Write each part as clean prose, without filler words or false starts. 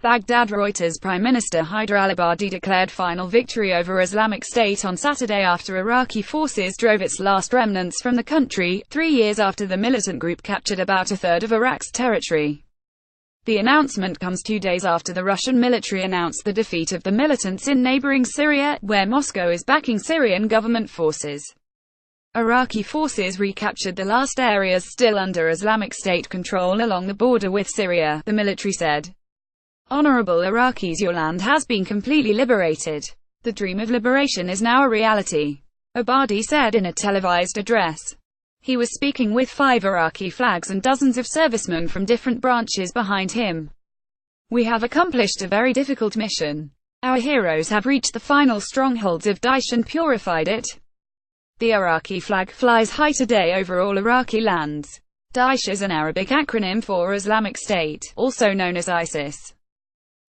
Baghdad. Reuters. Prime Minister Haider alAbadi declared final victory over Islamic State on Saturday after Iraqi forces drove its last remnants from the country, 3 years after the militant group captured about a third of Iraq's territory. The announcement comes 2 days after the Russian military announced the defeat of the militants in neighboring Syria, where Moscow is backing Syrian government forces. Iraqi forces recaptured the last areas still under Islamic State control along the border with Syria, the military said. Honorable Iraqis, your land has been completely liberated. The dream of liberation is now a reality, Abadi said in a televised address. He was speaking with 5 Iraqi flags and dozens of servicemen from different branches behind him. We have accomplished a very difficult mission. Our heroes have reached the final strongholds of Daesh and purified it. The Iraqi flag flies high today over all Iraqi lands. Daesh is an Arabic acronym for Islamic State, also known as ISIS.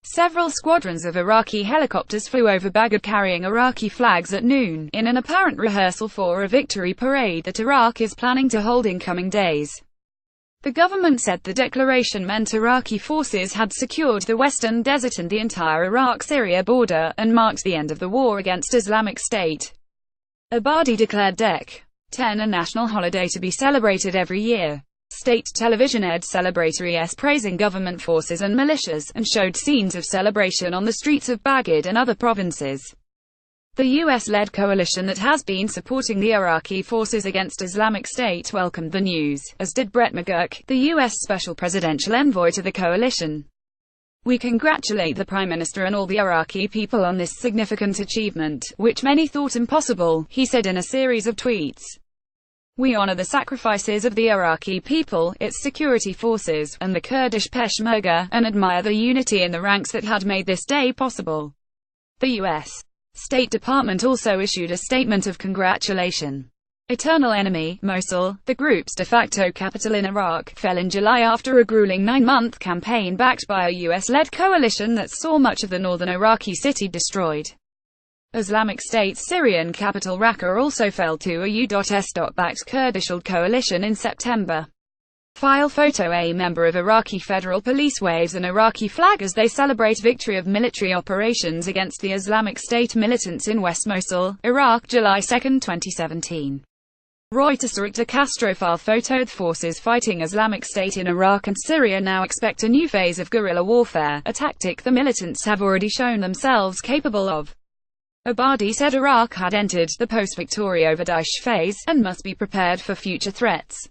Several squadrons of Iraqi helicopters flew over Baghdad carrying Iraqi flags at noon, in an apparent rehearsal for a victory parade that Iraq is planning to hold in coming days. The government said the declaration meant Iraqi forces had secured the western desert and the entire Iraq-Syria border, and marked the end of the war against Islamic State. Abadi declared Dec. 10 a national holiday to be celebrated every year. State television aired celebratories praising government forces and militias, and showed scenes of celebration on the streets of Baghdad and other provinces. The US-led coalition that has been supporting the Iraqi forces against Islamic State welcomed the news, as did Brett McGurk, the US special presidential envoy to the coalition. We congratulate the Prime Minister and all the Iraqi people on this significant achievement, which many thought impossible, he said in a series of tweets. We honor the sacrifices of the Iraqi people, its security forces, and the Kurdish Peshmerga, and admire the unity in the ranks that had made this day possible. The U.S. State Department also issued a statement of congratulation. Eternal enemy, Mosul, the group's de facto capital in Iraq, fell in July after a grueling 9-month campaign backed by a US-led coalition that saw much of the northern Iraqi city destroyed. Islamic State's Syrian capital Raqqa also fell to a U.S.-backed Kurdish-led coalition in September. File photo. A member of Iraqi Federal Police waves an Iraqi flag as they celebrate victory of military operations against the Islamic State militants in West Mosul, Iraq, July 2, 2017. Reuters. Castro file photo. The forces fighting Islamic State in Iraq and Syria now expect a new phase of guerrilla warfare, a tactic the militants have already shown themselves capable of. Abadi said Iraq had entered the post-victory over Daesh phase, and must be prepared for future threats.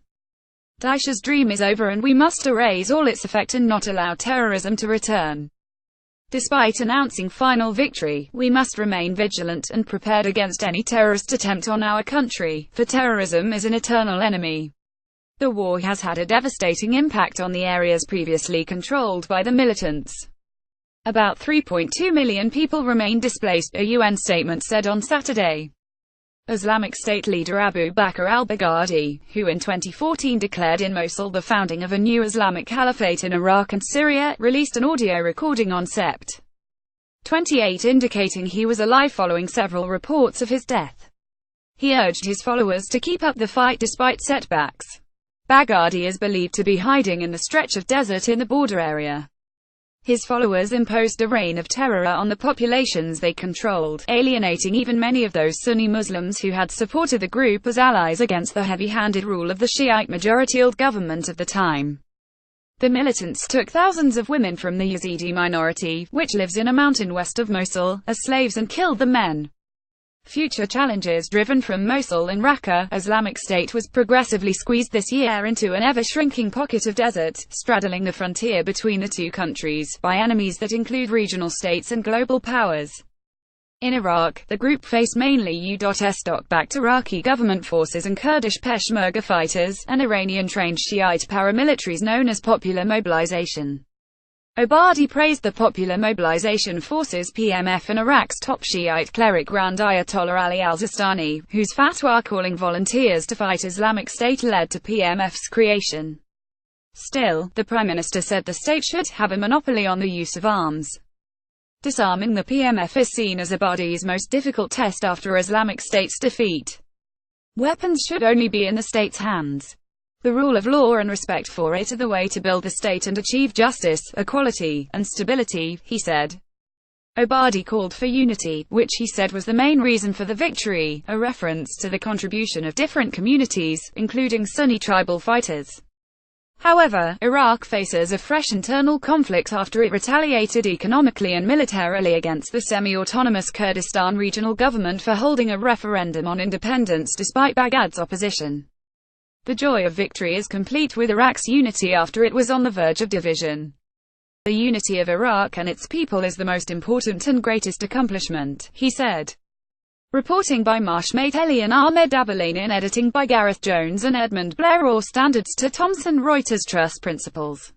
Daesh's dream is over and we must erase all its effect and not allow terrorism to return. Despite announcing final victory, we must remain vigilant and prepared against any terrorist attempt on our country, for terrorism is an eternal enemy. The war has had a devastating impact on the areas previously controlled by the militants. About 3.2 million people remain displaced, a UN statement said on Saturday. Islamic State leader Abu Bakr al-Baghdadi, who in 2014 declared in Mosul the founding of a new Islamic caliphate in Iraq and Syria, released an audio recording on Sept. 28 indicating he was alive following several reports of his death. He urged his followers to keep up the fight despite setbacks. Baghdadi is believed to be hiding in the stretch of desert in the border area. His followers imposed a reign of terror on the populations they controlled, alienating even many of those Sunni Muslims who had supported the group as allies against the heavy-handed rule of the Shiite majority-owned government of the time. The militants took thousands of women from the Yazidi minority, which lives in a mountain west of Mosul, as slaves and killed the men. Future challenges driven from Mosul and Raqqa, Islamic State was progressively squeezed this year into an ever-shrinking pocket of desert, straddling the frontier between the two countries, by enemies that include regional states and global powers. In Iraq, the group faced mainly U.S.-backed Iraqi government forces and Kurdish Peshmerga fighters, and Iranian-trained Shiite paramilitaries known as Popular Mobilization. Abadi praised the Popular Mobilization Forces (PMF) and Iraq's top Shiite cleric Grand Ayatollah Ali al-Sistani, whose fatwa calling volunteers to fight Islamic State led to PMF's creation. Still, the Prime Minister said the state should have a monopoly on the use of arms. Disarming the PMF is seen as Abadi's most difficult test after Islamic State's defeat. Weapons should only be in the state's hands. The rule of law and respect for it are the way to build the state and achieve justice, equality, and stability, he said. Abadi called for unity, which he said was the main reason for the victory, a reference to the contribution of different communities, including Sunni tribal fighters. However, Iraq faces a fresh internal conflict after it retaliated economically and militarily against the semi-autonomous Kurdistan regional government for holding a referendum on independence despite Baghdad's opposition. The joy of victory is complete with Iraq's unity after it was on the verge of division. The unity of Iraq and its people is the most important and greatest accomplishment, he said. Reporting by Marshmate Ellie and Ahmed Abalanin, editing by Gareth Jones and Edmund Blair. Standards to Thomson Reuters Trust Principles.